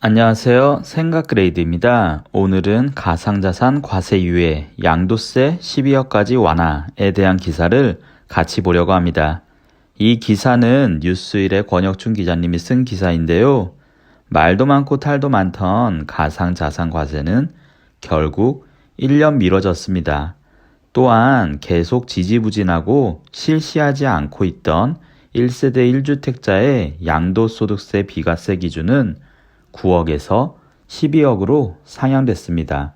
안녕하세요. 생각그레이드입니다. 오늘은 가상자산 과세 유예, 양도세 12억까지 완화에 대한 기사를 같이 보려고 합니다. 이 기사는 뉴스일의 권혁춘 기자님이 쓴 기사인데요. 말도 많고 탈도 많던 가상자산 과세는 결국 1년 미뤄졌습니다. 또한 계속 지지부진하고 실시하지 않고 있던 1세대 1주택자의 양도소득세 비과세 기준은 9억에서 12억으로 상향됐습니다.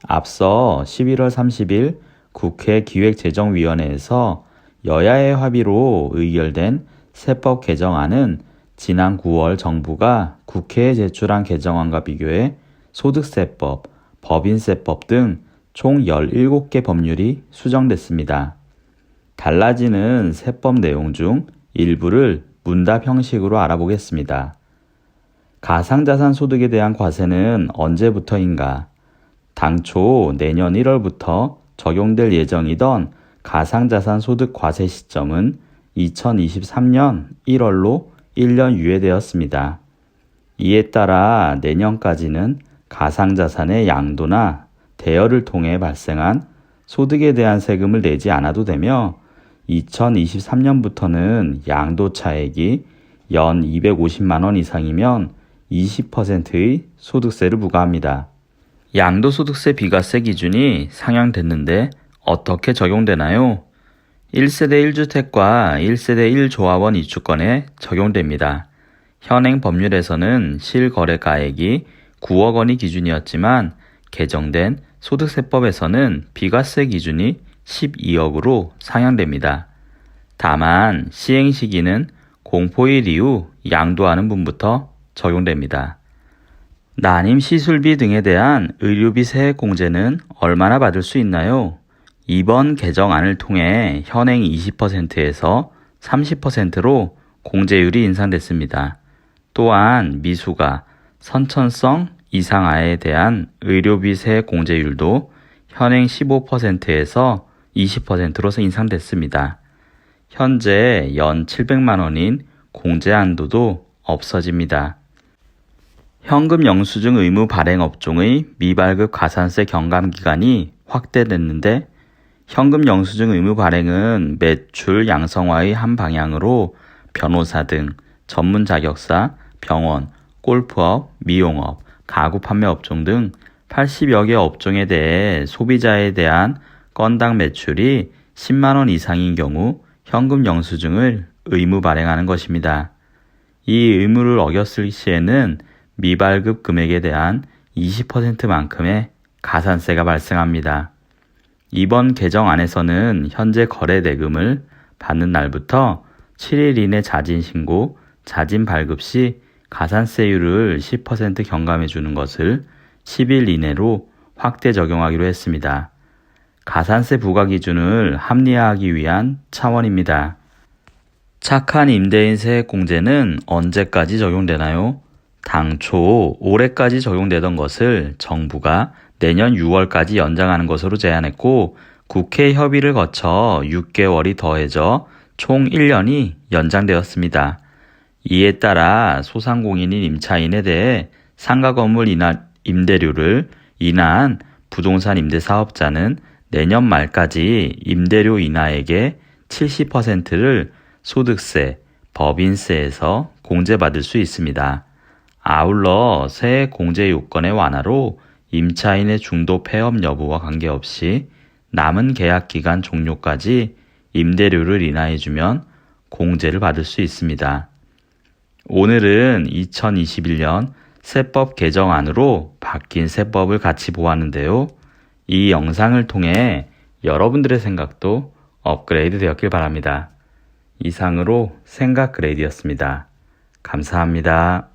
앞서 11월 30일 국회 기획재정위원회에서 여야의 합의로 의결된 세법 개정안은 지난 9월 정부가 국회에 제출한 개정안과 비교해 소득세법, 법인세법 등 총 17개 법률이 수정됐습니다. 달라지는 세법 내용 중 일부를 문답 형식으로 알아보겠습니다. 가상자산 소득에 대한 과세는 언제부터인가? 당초 내년 1월부터 적용될 예정이던 가상자산 소득 과세 시점은 2023년 1월로 1년 유예되었습니다. 이에 따라 내년까지는 가상자산의 양도나 대여를 통해 발생한 소득에 대한 세금을 내지 않아도 되며 2023년부터는 양도 차액이 연 250만 원 이상이면 20%의 소득세를 부과합니다. 양도소득세 비과세 기준이 상향됐는데 어떻게 적용되나요? 1세대 1주택과 1세대 1조합원 입주권에 적용됩니다. 현행 법률에서는 실거래가액이 9억 원이 기준이었지만 개정된 소득세법에서는 비과세 기준이 12억으로 상향됩니다. 다만 시행 시기는 공포일 이후 양도하는 분부터 적용됩니다. 난임 시술비 등에 대한 의료비 세액 공제는 얼마나 받을 수 있나요? 이번 개정안을 통해 현행 20%에서 30%로 공제율이 인상됐습니다. 또한 미수가, 선천성 이상아에 대한 의료비 세액 공제율도 현행 15%에서 20%로 인상됐습니다. 현재 연 700만 원인 공제 한도도 없어집니다. 현금 영수증 의무 발행 업종의 미발급 가산세 경감 기간이 확대됐는데 현금 영수증 의무 발행은 매출 양성화의 한 방향으로 변호사 등 전문 자격사, 병원, 골프업, 미용업, 가구 판매 업종 등 80여 개 업종에 대해 소비자에 대한 건당 매출이 10만 원 이상인 경우 현금 영수증을 의무 발행하는 것입니다. 이 의무를 어겼을 시에는 미발급 금액에 대한 20%만큼의 가산세가 발생합니다. 이번 개정안에서는 현재 거래 대금을 받는 날부터 7일 이내 자진 신고, 자진 발급 시 가산세율을 10% 경감해 주는 것을 10일 이내로 확대 적용하기로 했습니다. 가산세 부과 기준을 합리화하기 위한 차원입니다. 착한 임대인 세액 공제는 언제까지 적용되나요? 당초 올해까지 적용되던 것을 정부가 내년 6월까지 연장하는 것으로 제안했고 국회 협의를 거쳐 6개월이 더해져 총 1년이 연장되었습니다. 이에 따라 소상공인인 임차인에 대해 상가 건물 임대료를 인하한 부동산 임대사업자는 내년 말까지 임대료 인하액의 70%를 소득세, 법인세에서 공제받을 수 있습니다. 아울러 세액 공제 요건의 완화로 임차인의 중도 폐업 여부와 관계없이 남은 계약 기간 종료까지 임대료를 인하해주면 공제를 받을 수 있습니다. 오늘은 2021년 세법 개정안으로 바뀐 세법을 같이 보았는데요. 이 영상을 통해 여러분들의 생각도 업그레이드 되었길 바랍니다. 이상으로 생각그레이드였습니다. 감사합니다.